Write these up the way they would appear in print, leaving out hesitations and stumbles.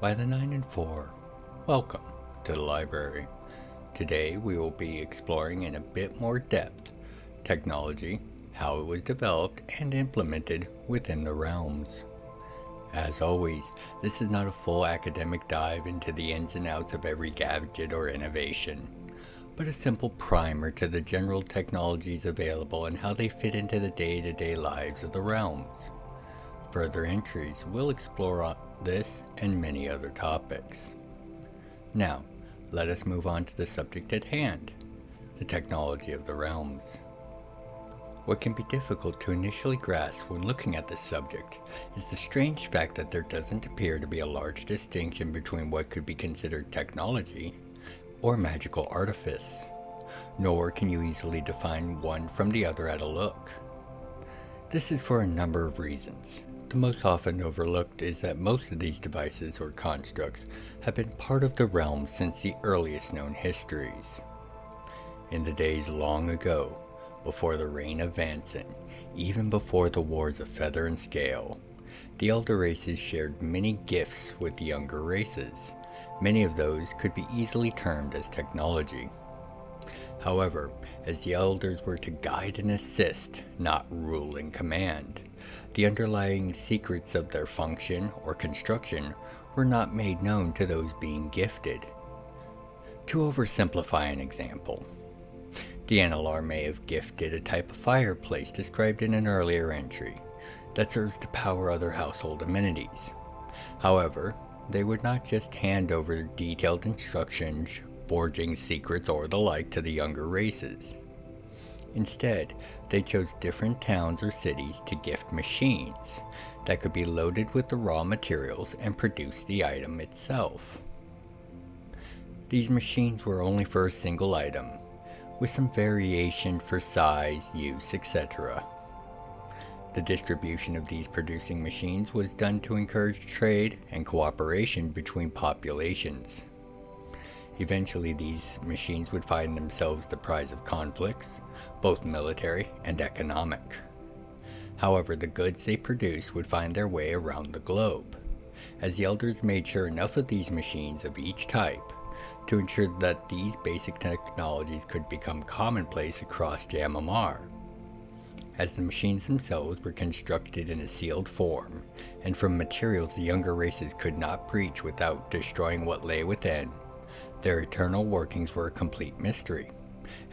by the 9 and 4. Welcome to the library. Today we will be exploring in a bit more depth technology, how it was developed and implemented within the realms. As always, this is not a full academic dive into the ins and outs of every gadget or innovation, but a simple primer to the general technologies available and how they fit into the day-to-day lives of the realms. Further entries will explore this and many other topics. Now, let us move on to the subject at hand, the technology of the realms. What can be difficult to initially grasp when looking at this subject is the strange fact that there doesn't appear to be a large distinction between what could be considered technology or magical artifice, nor can you easily define one from the other at a look. This is for a number of reasons. The most often overlooked is that most of these devices or constructs have been part of the realm since the earliest known histories. In the days long ago, before the reign of Vanson, even before the wars of Feather and Scale, the elder races shared many gifts with the younger races. Many of those could be easily termed as technology. However, as the elders were to guide and assist, not rule and command, the underlying secrets of their function or construction were not made known to those being gifted. To oversimplify an example, the Analar may have gifted a type of fireplace described in an earlier entry that serves to power other household amenities. However, they would not just hand over detailed instructions, forging secrets or the like to the younger races. Instead, they chose different towns or cities to gift machines that could be loaded with the raw materials and produce the item itself. These machines were only for a single item, with some variation for size, use, etc. The distribution of these producing machines was done to encourage trade and cooperation between populations. Eventually, these machines would find themselves the prize of conflicts, both military and economic. However, the goods they produced would find their way around the globe, as the elders made sure enough of these machines of each type to ensure that these basic technologies could become commonplace across Jamamar. As the machines themselves were constructed in a sealed form, and from materials the younger races could not breach without destroying what lay within, their eternal workings were a complete mystery,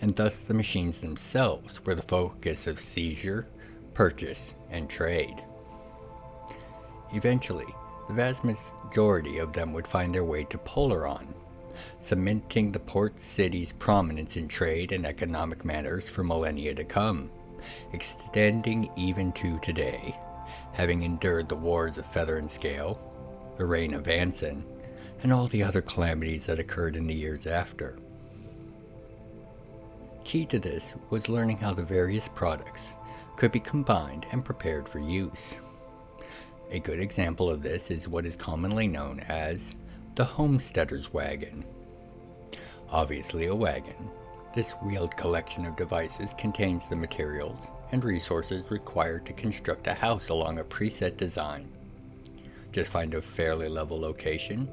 and thus the machines themselves were the focus of seizure, purchase, and trade. Eventually, the vast majority of them would find their way to Polaron, cementing the port city's prominence in trade and economic matters for millennia to come, extending even to today, having endured the wars of Feather and Scale, the reign of Vanson, and all the other calamities that occurred in the years after. Key to this was learning how the various products could be combined and prepared for use. A good example of this is what is commonly known as the homesteader's wagon. Obviously a wagon, this wheeled collection of devices contains the materials and resources required to construct a house along a preset design. Just find a fairly level location,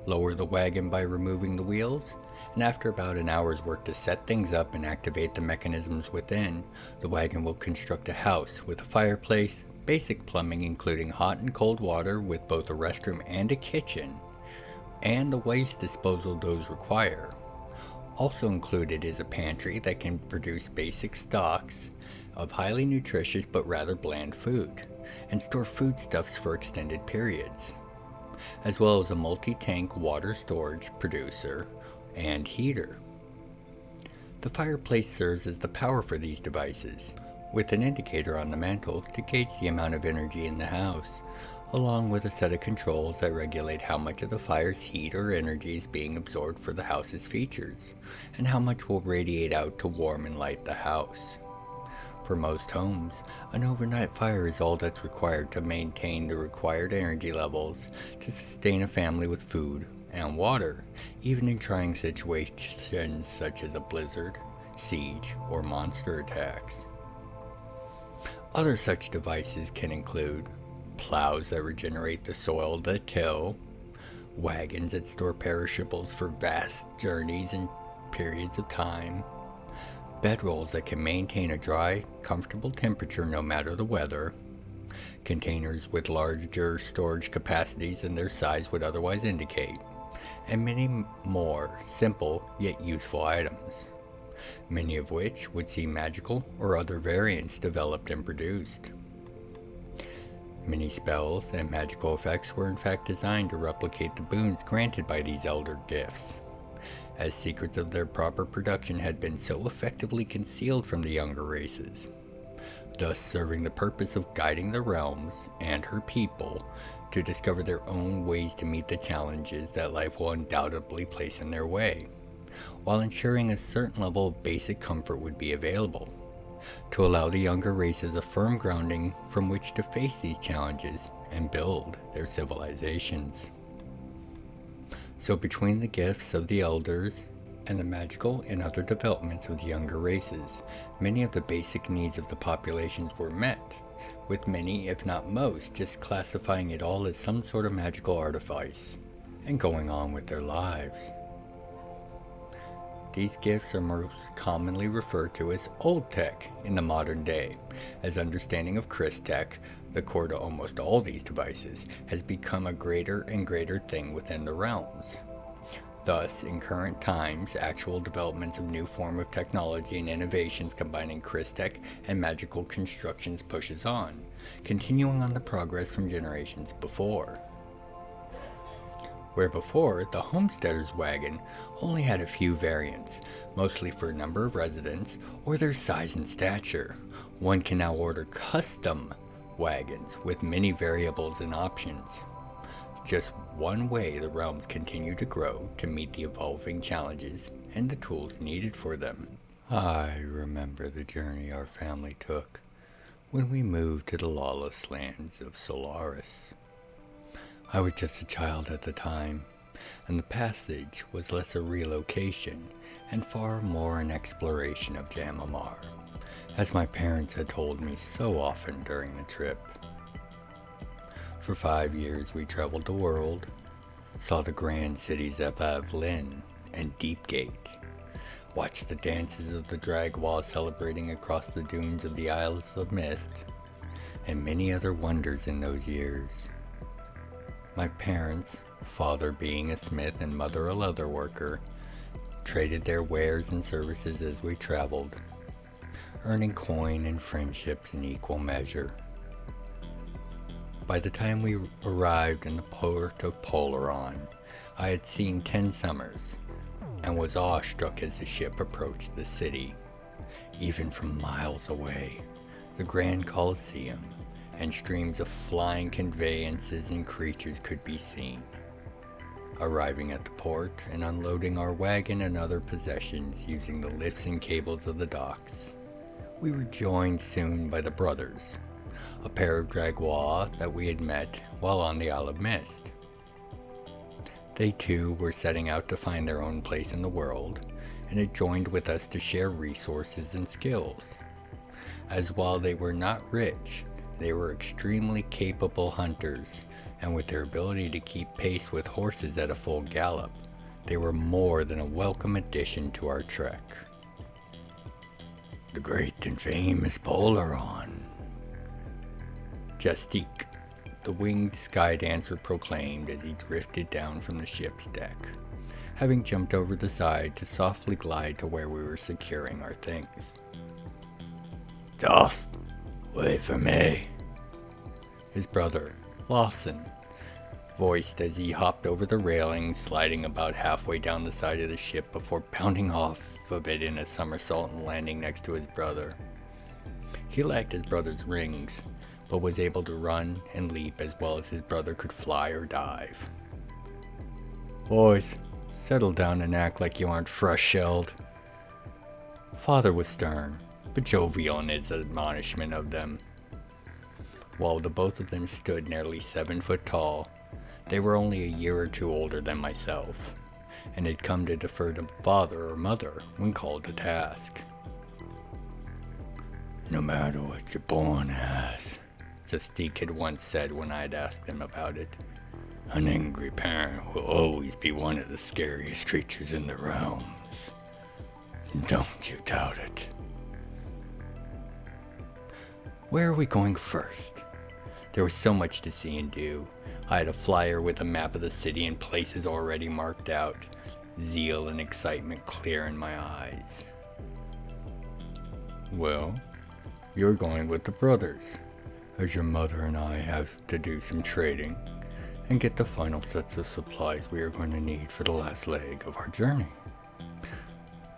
lower the wagon by removing the wheels, and after about an hour's work to set things up and activate the mechanisms within, the wagon will construct a house with a fireplace, basic plumbing including hot and cold water with both a restroom and a kitchen, and the waste disposal those require. Also included is a pantry that can produce basic stocks of highly nutritious but rather bland food, and store foodstuffs for extended periods, as well as a multi-tank water storage producer and heater. The fireplace serves as the power for these devices, with an indicator on the mantle to gauge the amount of energy in the house, along with a set of controls that regulate how much of the fire's heat or energy is being absorbed for the house's features, and how much will radiate out to warm and light the house. For most homes, an overnight fire is all that's required to maintain the required energy levels to sustain a family with food and water, even in trying situations such as a blizzard, siege, or monster attacks. Other such devices can include plows that regenerate the soil they till, wagons that store perishables for vast journeys and periods of time, bedrolls that can maintain a dry, comfortable temperature no matter the weather, containers with larger storage capacities than their size would otherwise indicate, and many more simple yet useful items, many of which would see magical or other variants developed and produced. Many spells and magical effects were in fact designed to replicate the boons granted by these elder gifts, as secrets of their proper production had been so effectively concealed from the younger races, thus serving the purpose of guiding the realms and her people to discover their own ways to meet the challenges that life will undoubtedly place in their way, while ensuring a certain level of basic comfort would be available, to allow the younger races a firm grounding from which to face these challenges and build their civilizations. So between the gifts of the elders and the magical and other developments of the younger races, many of the basic needs of the populations were met, with many, if not most, just classifying it all as some sort of magical artifice, and going on with their lives. These gifts are most commonly referred to as Old Tech in the modern day, as understanding of Chris Tech, the core to almost all these devices, has become a greater and greater thing within the realms. Thus, in current times, actual developments of new form of technology and innovations combining Chris Tech and magical constructions pushes on, continuing on the progress from generations before. Where before, the homesteader's wagon only had a few variants, mostly for number of residents or their size and stature, one can now order custom wagons with many variables and options. Just one way the realms continue to grow to meet the evolving challenges and the tools needed for them. I remember the journey our family took when we moved to the lawless lands of Solaris. I was just a child at the time, and the passage was less a relocation and far more an exploration of Jamamar, as my parents had told me so often during the trip. For 5 years we traveled the world, saw the grand cities of Avlin and Deepgate, watched the dances of the Dragwa celebrating across the dunes of the Isles of Mist, and many other wonders in those years. My parents, father being a smith and mother a leather worker, traded their wares and services as we traveled, earning coin and friendships in equal measure. By the time we arrived in the port of Polaron, I had seen 10 summers, and was awestruck as the ship approached the city. Even from miles away, the Grand Colosseum and streams of flying conveyances and creatures could be seen. Arriving at the port and unloading our wagon and other possessions using the lifts and cables of the docks, we were joined soon by the brothers, a pair of Dragwa that we had met while on the Isle of Mist. They too were setting out to find their own place in the world, and had joined with us to share resources and skills, as while they were not rich, they were extremely capable hunters, and with their ability to keep pace with horses at a full gallop, they were more than a welcome addition to our trek. The great and famous Polaron, Justique, the winged sky dancer proclaimed as he drifted down from the ship's deck, having jumped over the side to softly glide to where we were securing our things. "Just wait for me," his brother, Lawson, voiced as he hopped over the railing, sliding about halfway down the side of the ship before bounding off of it in a somersault and landing next to his brother. He lacked his brother's rings, but was able to run and leap as well as his brother could fly or dive. "Boys, settle down and act like you aren't fresh-shelled." Father was stern, but jovial in his admonishment of them. While the both of them stood nearly 7 foot tall, they were only a year or two older than myself, and had come to defer to father or mother when called to task. "No matter what you're born as," Justique had once said when I'd asked him about it, An angry parent will always be one of the scariest creatures in the realms. Don't you doubt it. Where are we going first? There was so much to see and do. I had a flyer with a map of the city and places already marked out. Zeal and excitement clear in my eyes. Well, you're going with the brothers, as your mother and I have to do some trading and get the final sets of supplies we are going to need for the last leg of our journey.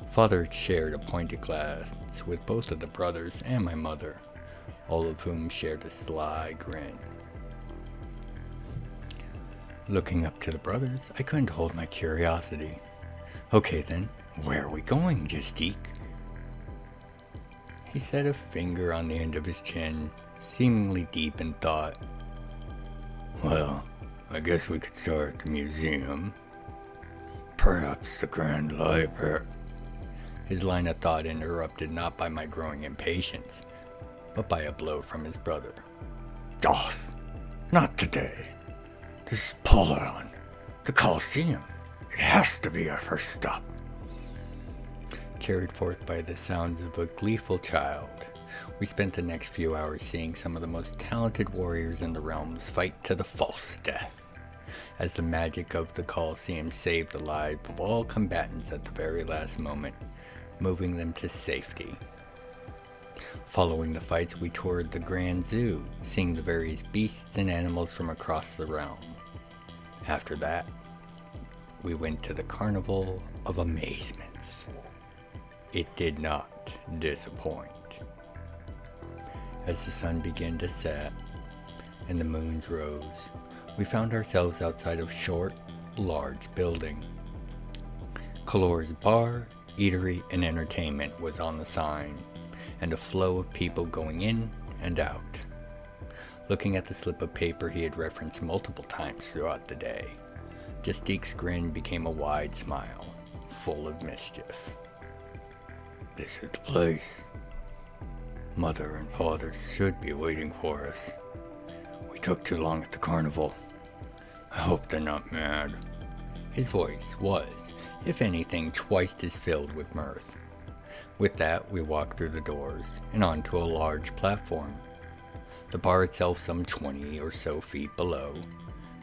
Father had shared a pointed glance with both of the brothers and my mother, all of whom shared a sly grin. Looking up to the brothers, I couldn't hold my curiosity. Okay then, where are we going, Justique? He set a finger on the end of his chin, seemingly deep in thought. Well, I guess we could start at the museum. Perhaps the Grand Library. His line of thought interrupted not by my growing impatience, but by a blow from his brother. Doth, not today. This is Poleron, the Colosseum. It has to be our first stop. Carried forth by the sounds of a gleeful child, we spent the next few hours seeing some of the most talented warriors in the realms fight to the false death, as the magic of the Colosseum saved the lives of all combatants at the very last moment, moving them to safety. Following the fights, we toured the Grand Zoo, seeing the various beasts and animals from across the realm. After that, we went to the Carnival of Amazements. It did not disappoint. As the sun began to set and the moons rose, we found ourselves outside of a short, large building. Calore's bar, eatery, and entertainment was on the sign, and a flow of people going in and out. Looking at the slip of paper he had referenced multiple times throughout the day, Justique's grin became a wide smile, full of mischief. This is the place. Mother and father should be waiting for us. We took too long at the carnival. I hope they're not mad. His voice was, if anything, twice as filled with mirth. With that, we walked through the doors and onto a large platform. The bar itself some 20 or so feet below,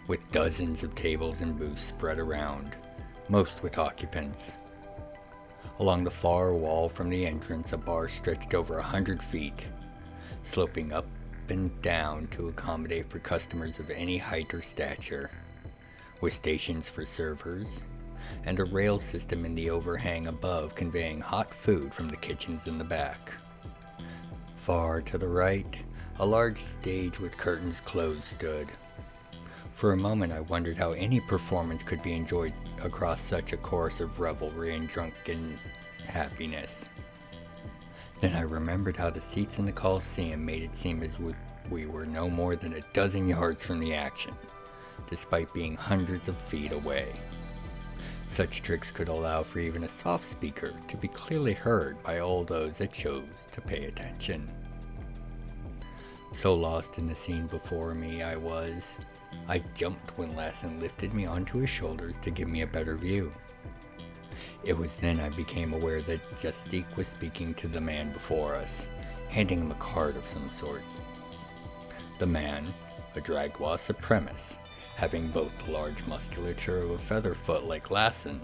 with dozens of tables and booths spread around, most with occupants. Along the far wall from the entrance, a bar stretched over 100 feet, sloping up and down to accommodate for customers of any height or stature, with stations for servers, and a rail system in the overhang above conveying hot food from the kitchens in the back. Far to the right, a large stage with curtains closed stood. For a moment I wondered how any performance could be enjoyed across such a course of revelry and drunken happiness. Then I remembered how the seats in the Colosseum made it seem as we were no more than a dozen yards from the action, despite being hundreds of feet away. Such tricks could allow for even a soft speaker to be clearly heard by all those that chose to pay attention. So lost in the scene before me I jumped when Lassen lifted me onto his shoulders to give me a better view. It was then I became aware that Justique was speaking to the man before us, handing him a card of some sort. The man, a Dragois supremacist, having both the large musculature of a featherfoot like Lassen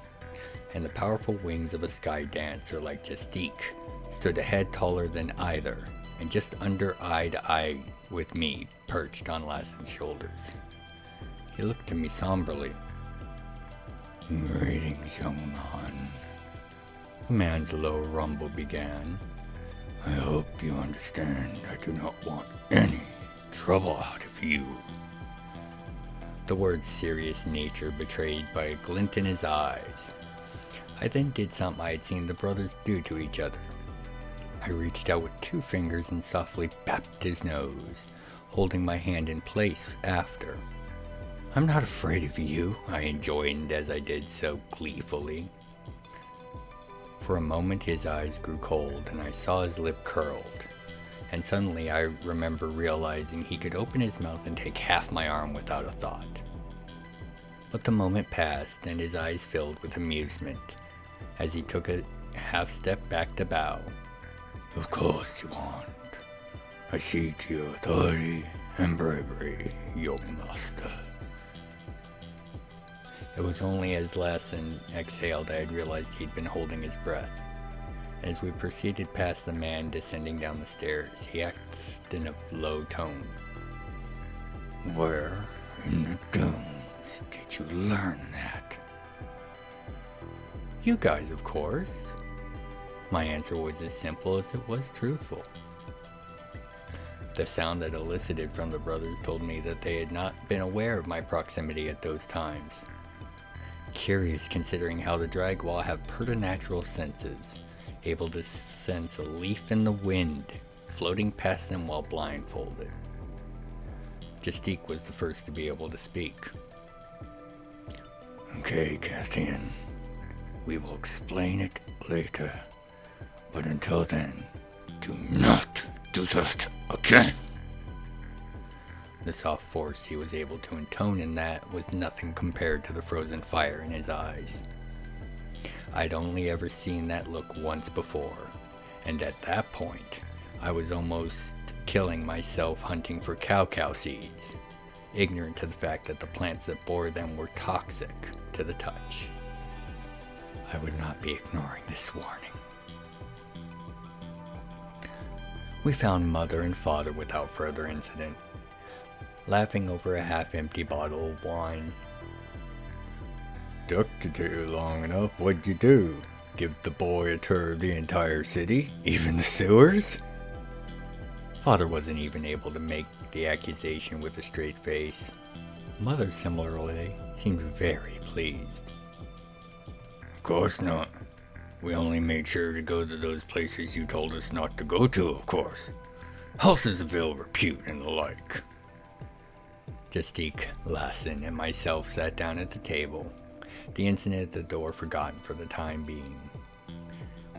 and the powerful wings of a sky dancer like Justique, stood a head taller than either and just under eye to eye with me, perched on Lassen's shoulders. He looked at me somberly. Greetings, young man. The man's low rumble began. I hope you understand I do not want any trouble out of you. The word's serious nature betrayed by a glint in his eyes. I then did something I had seen the brothers do to each other. I reached out with 2 fingers and softly bapped his nose, holding my hand in place after. I'm not afraid of you, I enjoined as I did so gleefully. For a moment his eyes grew cold and I saw his lip curled, and suddenly I remember realizing he could open his mouth and take half my arm without a thought. But the moment passed, and his eyes filled with amusement as he took a half step back to bow. Of course you want. I see to your authority and bravery, young master. It was only as Lassen exhaled I had realized he'd been holding his breath. As we proceeded past the man descending down the stairs, he asked in a low tone, Where in the dunes did you learn that? You guys, of course. My answer was as simple as it was truthful. The sound that elicited from the brothers told me that they had not been aware of my proximity at those times. Curious considering how the Dragwall have preternatural senses, able to sense a leaf in the wind floating past them while blindfolded. Justique was the first to be able to speak. Okay, Cathian. We will explain it later. But until then, do not do that again. The soft force he was able to intone in that was nothing compared to the frozen fire in his eyes. I'd only ever seen that look once before, and at that point, I was almost killing myself hunting for cow seeds, ignorant to the fact that the plants that bore them were toxic to the touch. I would not be ignoring this warning. We found Mother and Father without further incident, laughing over a half-empty bottle of wine. Took you long enough, what'd you do? Give the boy a tour of the entire city? Even the sewers? Father wasn't even able to make the accusation with a straight face. Mother, similarly, seemed very pleased. Of course not. We only made sure to go to those places you told us not to go to, of course. Houses of ill repute and the like. Justique, Lassen, and myself sat down at the table, the incident at the door forgotten for the time being.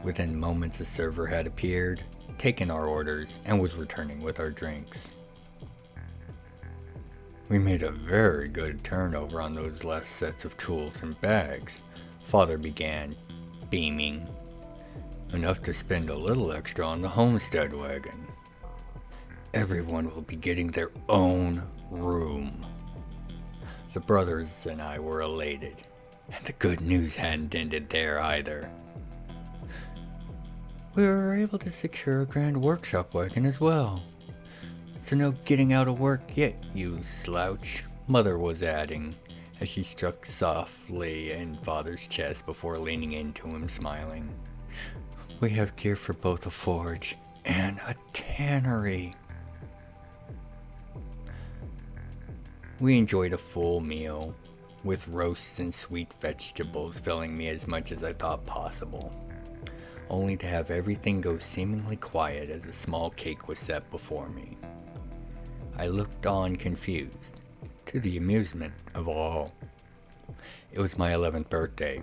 Within moments a server had appeared, taken our orders, and was returning with our drinks. We made a very good turnover on those last sets of tools and bags, Father began, beaming. Enough to spend a little extra on the homestead wagon. Everyone will be getting their own room. The brothers and I were elated, and the good news hadn't ended there either. We were able to secure a grand workshop wagon as well. So no getting out of work yet, you slouch, Mother was adding, as she struck softly in Father's chest before leaning into him, smiling. We have gear for both a forge and a tannery. We enjoyed a full meal, with roasts and sweet vegetables filling me as much as I thought possible, only to have everything go seemingly quiet as a small cake was set before me. I looked on confused, to the amusement of all. It was my 11th birthday.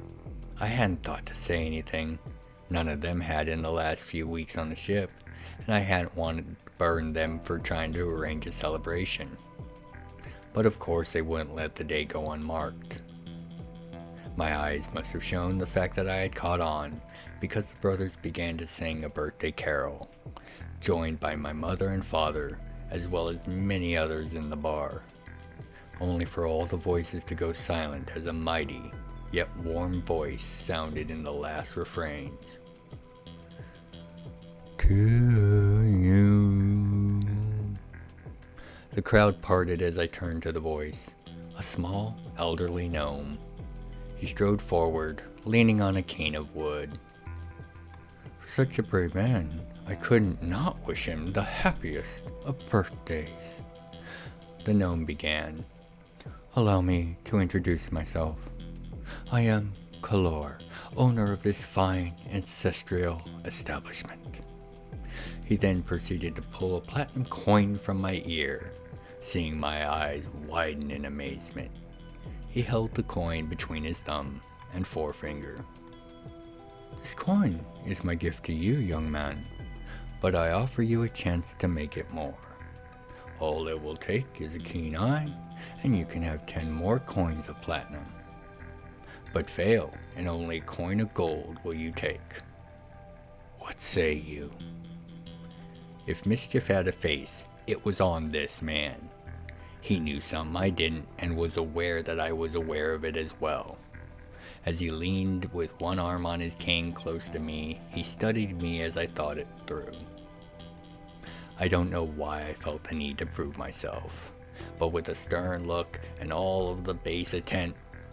I hadn't thought to say anything. None of them had in the last few weeks on the ship, and I hadn't wanted to burn them for trying to arrange a celebration. But of course they wouldn't let the day go unmarked. My eyes must have shown the fact that I had caught on, because the brothers began to sing a birthday carol, joined by my mother and father, as well as many others in the bar, only for all the voices to go silent as a mighty, yet warm voice sounded in the last refrain. To you. The crowd parted as I turned to the voice, a small, elderly gnome. He strode forward, leaning on a cane of wood. For such a brave man, I couldn't not wish him the happiest of birthdays. The gnome began. Allow me to introduce myself. I am Kalor, owner of this fine ancestral establishment. He then proceeded to pull a platinum coin from my ear, seeing my eyes widen in amazement. He held the coin between his thumb and forefinger. This coin is my gift to you, young man, but I offer you a chance to make it more. All it will take is a keen eye and you can have 10 more coins of platinum. But fail, and only a coin of gold will you take. What say you? If mischief had a face, it was on this man. He knew something I didn't, and was aware that I was aware of it as well. As he leaned with one arm on his cane close to me, he studied me as I thought it through. I don't know why I felt the need to prove myself, but with a stern look and all of the base a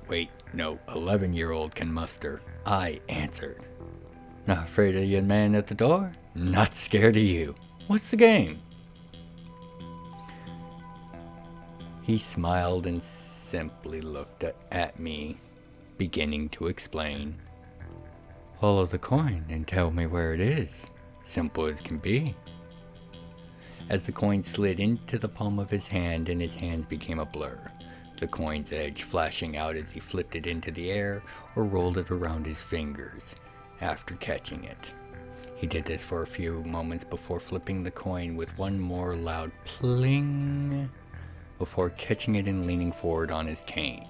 11-year-old can muster, I answered. Not afraid of the man at the door? Not scared of you. What's the game? He smiled and simply looked at me, beginning to explain. Follow the coin and tell me where it is. Simple as can be. As the coin slid into the palm of his hand and his hands became a blur, the coin's edge flashing out as he flipped it into the air or rolled it around his fingers after catching it. He did this for a few moments before flipping the coin with one more loud pling, before catching it and leaning forward on his cane,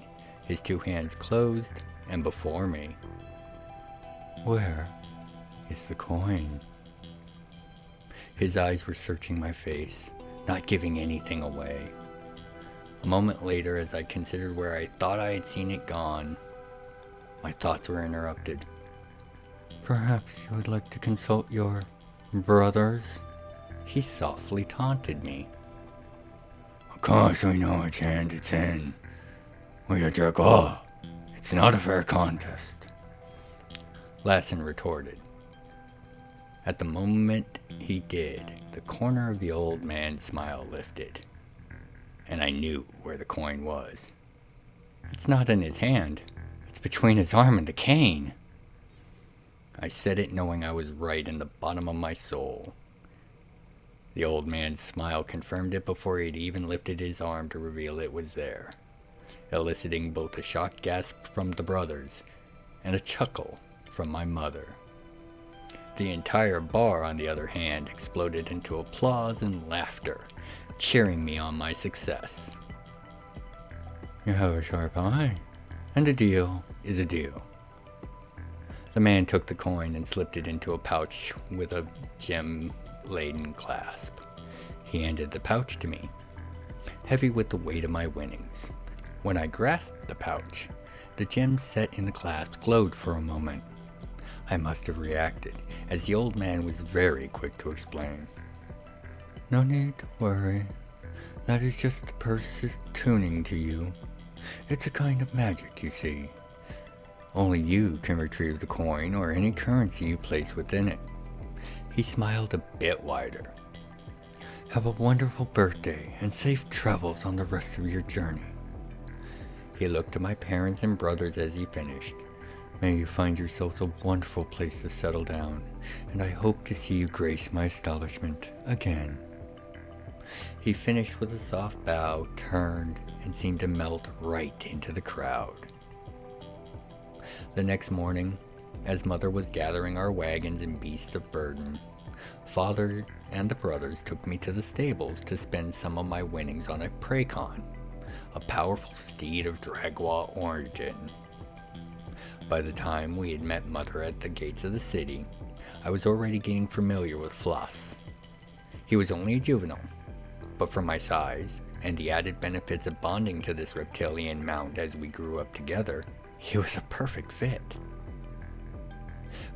his two hands closed and before me. Where is the coin? His eyes were searching my face, not giving anything away. A moment later, as I considered where I thought I had seen it gone, my thoughts were interrupted. Perhaps you would like to consult your brothers? He softly taunted me. Of course we know which hand it's in. We are jerk all. It's not a fair contest. Lassen retorted. At the moment he did, the corner of the old man's smile lifted, and I knew where the coin was. It's not in his hand. It's between his arm and the cane. I said it knowing I was right in the bottom of my soul. The old man's smile confirmed it before he'd even lifted his arm to reveal it was there, eliciting both a shocked gasp from the brothers and a chuckle from my mother. The entire bar, on the other hand, exploded into applause and laughter, cheering me on my success. You have a sharp eye, and a deal is a deal. The man took the coin and slipped it into a pouch with a gem-laden clasp. He handed the pouch to me, heavy with the weight of my winnings. When I grasped the pouch, the gems set in the clasp glowed for a moment. I must have reacted, as the old man was very quick to explain. No need to worry. That is just the purse's tuning to you. It's a kind of magic, you see. Only you can retrieve the coin or any currency you place within it. He smiled a bit wider. Have a wonderful birthday and safe travels on the rest of your journey. He looked to my parents and brothers as he finished. May you find yourselves a wonderful place to settle down, and I hope to see you grace my establishment again. He finished with a soft bow, turned, and seemed to melt right into the crowd. The next morning, as Mother was gathering our wagons and beasts of burden, Father and the brothers took me to the stables to spend some of my winnings on a Prakon, a powerful steed of Dragwa origin. By the time we had met Mother at the gates of the city, I was already getting familiar with Floss. He was only a juvenile, but for my size and the added benefits of bonding to this reptilian mount as we grew up together, he was a perfect fit.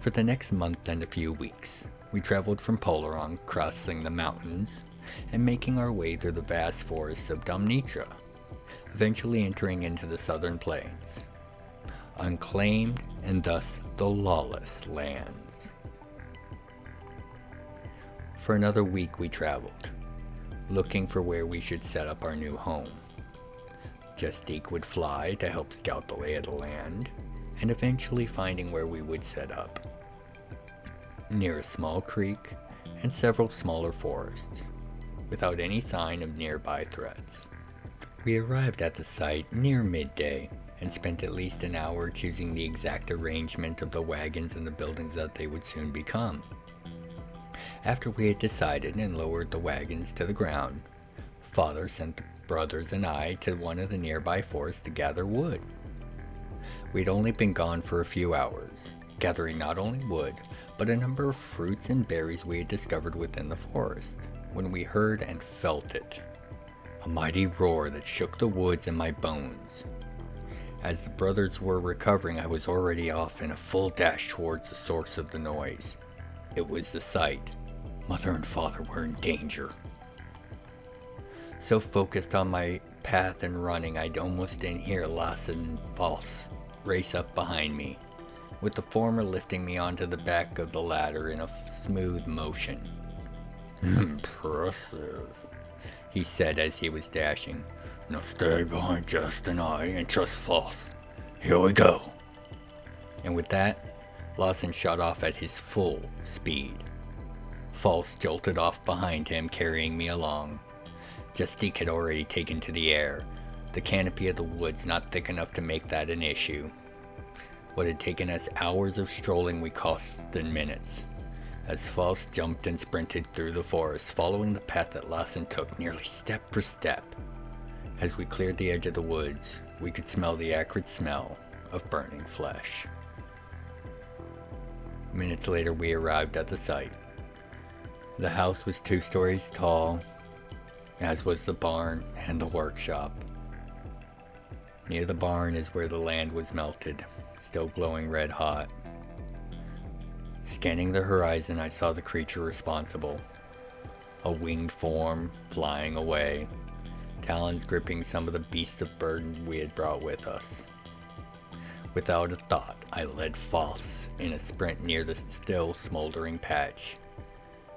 For the next month and a few weeks, we traveled from Polarong, crossing the mountains and making our way through the vast forests of Domnitra, eventually entering into the southern plains, unclaimed and thus the lawless lands. For another week we traveled, looking for where we should set up our new home. Justique would fly to help scout the lay of the land, and eventually finding where we would set up, near a small creek and several smaller forests, without any sign of nearby threats. We arrived at the site near midday, and spent at least an hour choosing the exact arrangement of the wagons and the buildings that they would soon become. After we had decided and lowered the wagons to the ground, Father sent the brothers and I to one of the nearby forests to gather wood. We'd only been gone for a few hours, gathering not only wood, but a number of fruits and berries we had discovered within the forest, when we heard and felt it. A mighty roar that shook the woods and my bones. As the brothers were recovering, I was already off in a full dash towards the source of the noise. It was the sight. Mother and father were in danger. So focused on my path and running, I almost didn't hear Lassen and False race up behind me, with the former lifting me onto the back of the ladder in a smooth motion. "Impressive," he said as he was dashing. "Now stay behind Just and I and trust False. Here we go." And with that, Lawson shot off at his full speed. False jolted off behind him, carrying me along. Justique had already taken to the air, the canopy of the woods not thick enough to make that an issue. What had taken us hours of strolling we cost in minutes, as False jumped and sprinted through the forest, following the path that Lawson took nearly step for step. As we cleared the edge of the woods, we could smell the acrid smell of burning flesh. Minutes later, we arrived at the site. The house was 2 stories tall, as was the barn and the workshop. Near the barn is where the land was melted, still glowing red hot. Scanning the horizon, I saw the creature responsible. A winged form flying away, talons gripping some of the beasts of burden we had brought with us. Without a thought, I led False in a sprint near the still smoldering patch,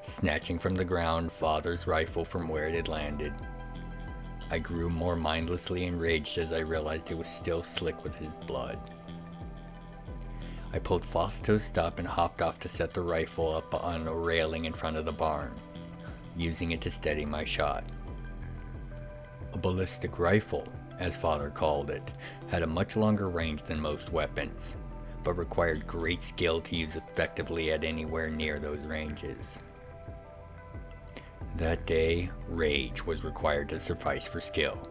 snatching from the ground Father's rifle from where it had landed. I grew more mindlessly enraged as I realized it was still slick with his blood. I pulled False to a stop and hopped off to set the rifle up on a railing in front of the barn, using it to steady my shot. A ballistic rifle, as Father called it, had a much longer range than most weapons, but required great skill to use effectively at anywhere near those ranges. That day, rage was required to suffice for skill,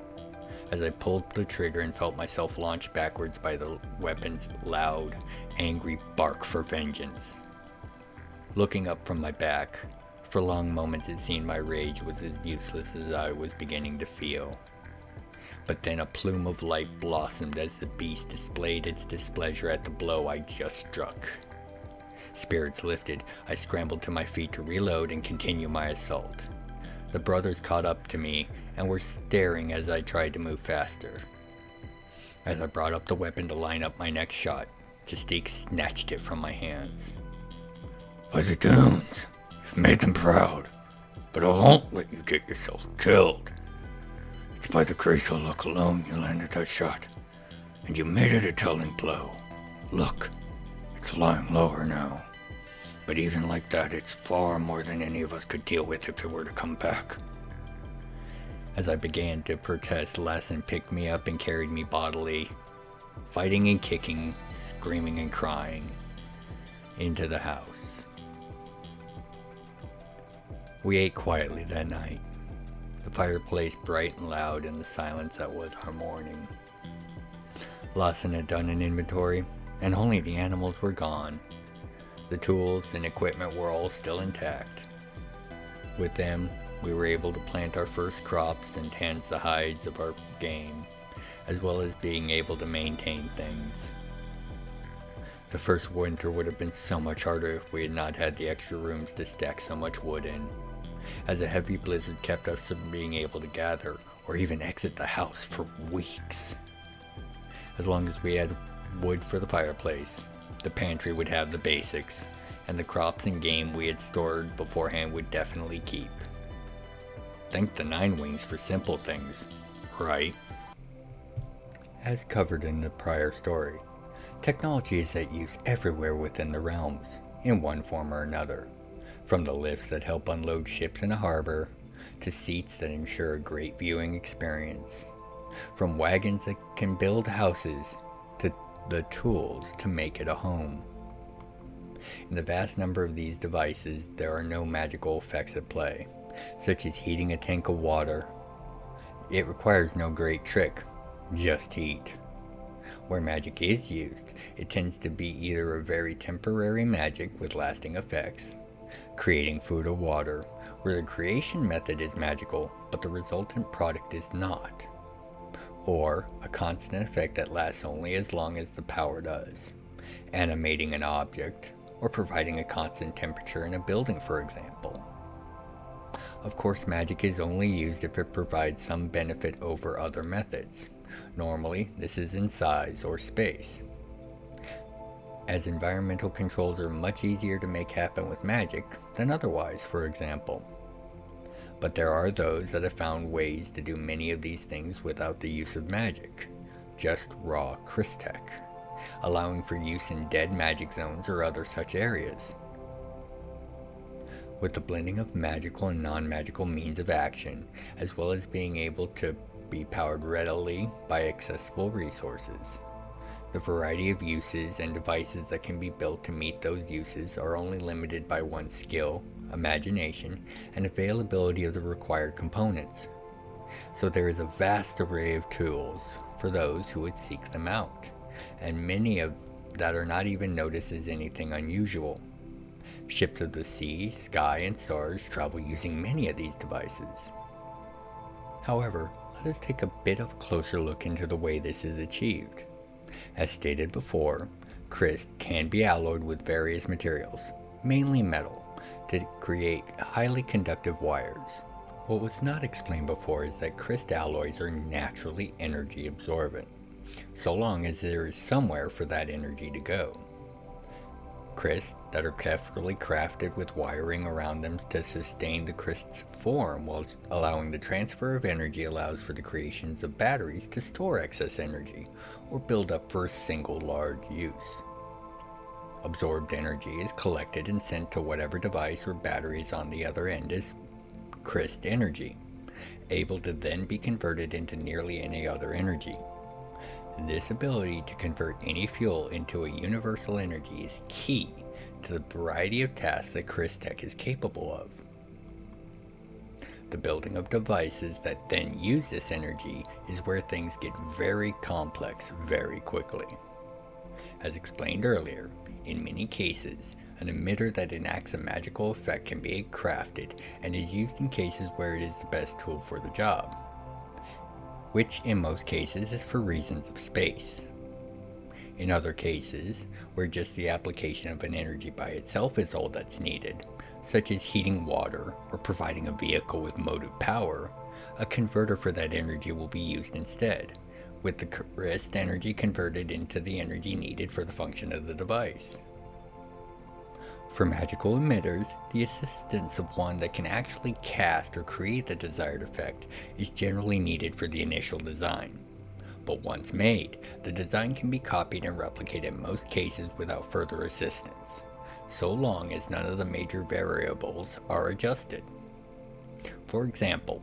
as I pulled the trigger and felt myself launched backwards by the weapon's loud, angry bark for vengeance. Looking up from my back, for long moments it seemed my rage was as useless as I was beginning to feel. But then a plume of light blossomed as the beast displayed its displeasure at the blow I just struck. Spirits lifted, I scrambled to my feet to reload and continue my assault. The brothers caught up to me and were staring as I tried to move faster. As I brought up the weapon to line up my next shot, Justique snatched it from my hands. "By the Dunes, you've made them proud, but I won't let you get yourself killed. It's by the graceful luck alone you landed that shot, and you made it a telling blow. Look, it's flying lower now. But even like that, it's far more than any of us could deal with if it were to come back." As I began to protest, Lassen picked me up and carried me bodily, fighting and kicking, screaming and crying, into the house. We ate quietly that night, the fireplace bright and loud in the silence that was our morning. Lassen had done an inventory, and only the animals were gone. The tools and equipment were all still intact. With them, we were able to plant our first crops and tange the hides of our game, as well as being able to maintain things. The first winter would have been so much harder if we had not had the extra rooms to stack so much wood in, as a heavy blizzard kept us from being able to gather or even exit the house for weeks. As long as we had wood for the fireplace, the pantry would have the basics, and the crops and game we had stored beforehand would definitely keep. Thank the 9 Wings for simple things, right? As covered in the prior story, technology is at use everywhere within the realms, in one form or another. From the lifts that help unload ships in a harbor, to seats that ensure a great viewing experience. From wagons that can build houses, to the tools to make it a home. In the vast number of these devices, there are no magical effects at play, such as heating a tank of water. It requires no great trick, just heat. Where magic is used, it tends to be either a very temporary magic with lasting effects, creating food or water, where the creation method is magical, but the resultant product is not, or a constant effect that lasts only as long as the power does, animating an object, or providing a constant temperature in a building, for example. Of course, magic is only used if it provides some benefit over other methods. Normally, this is in size or space, as environmental controls are much easier to make happen with magic than otherwise, for example. But there are those that have found ways to do many of these things without the use of magic, just raw Crystech, allowing for use in dead magic zones or other such areas. With the blending of magical and non-magical means of action, as well as being able to be powered readily by accessible resources, the variety of uses and devices that can be built to meet those uses are only limited by one's skill, imagination, and availability of the required components. So there is a vast array of tools for those who would seek them out, and many of that are not even noticed as anything unusual. Ships of the sea, sky, and stars travel using many of these devices. However, let us take a bit of a closer look into the way this is achieved. As stated before, Crystal can be alloyed with various materials, mainly metal, to create highly conductive wires. What was not explained before is that Crystal alloys are naturally energy absorbent, so long as there is somewhere for that energy to go. Crystals that are carefully crafted with wiring around them to sustain the cryst's form, while allowing the transfer of energy allows for the creations of batteries to store excess energy or build up for a single large use. Absorbed energy is collected and sent to whatever device or battery is on the other end as crystal energy, able to then be converted into nearly any other energy. This ability to convert any fuel into a universal energy is key to the variety of tasks that Crystech is capable of. The building of devices that then use this energy is where things get very complex very quickly. As explained earlier, in many cases, an emitter that enacts a magical effect can be crafted and is used in cases where it is the best tool for the job, which in most cases is for reasons of space. In other cases, where just the application of an energy by itself is all that's needed, such as heating water or providing a vehicle with motive power, a converter for that energy will be used instead, with the crystal energy converted into the energy needed for the function of the device. For magical emitters, the assistance of one that can actually cast or create the desired effect is generally needed for the initial design. But once made, the design can be copied and replicated in most cases without further assistance, so long as none of the major variables are adjusted. For example,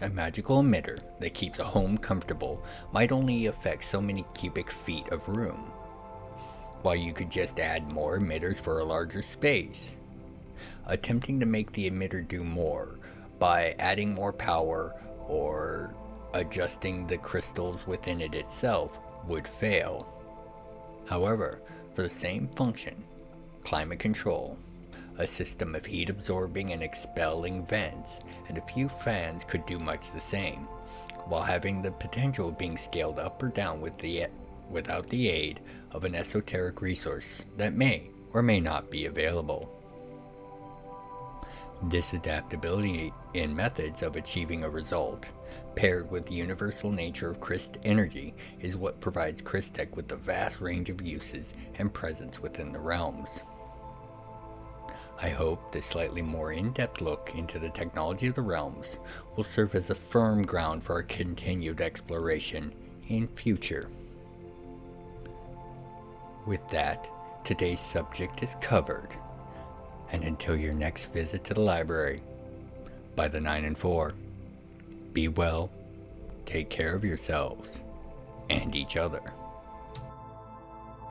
a magical emitter that keeps a home comfortable might only affect so many cubic feet of room, while you could just add more emitters for a larger space. Attempting to make the emitter do more by adding more power or adjusting the crystals within it itself would fail. However, for the same function, climate control, a system of heat absorbing and expelling vents, and a few fans could do much the same, while having the potential of being scaled up or down without the aid of an esoteric resource that may or may not be available. This adaptability in methods of achieving a result, paired with the universal nature of Crystal energy, is what provides Crystech with the vast range of uses and presence within the realms. I hope this slightly more in-depth look into the technology of the realms will serve as a firm ground for our continued exploration in future. With that, today's subject is covered, and until your next visit to the library, by the 9 and 4, be well, take care of yourselves and each other.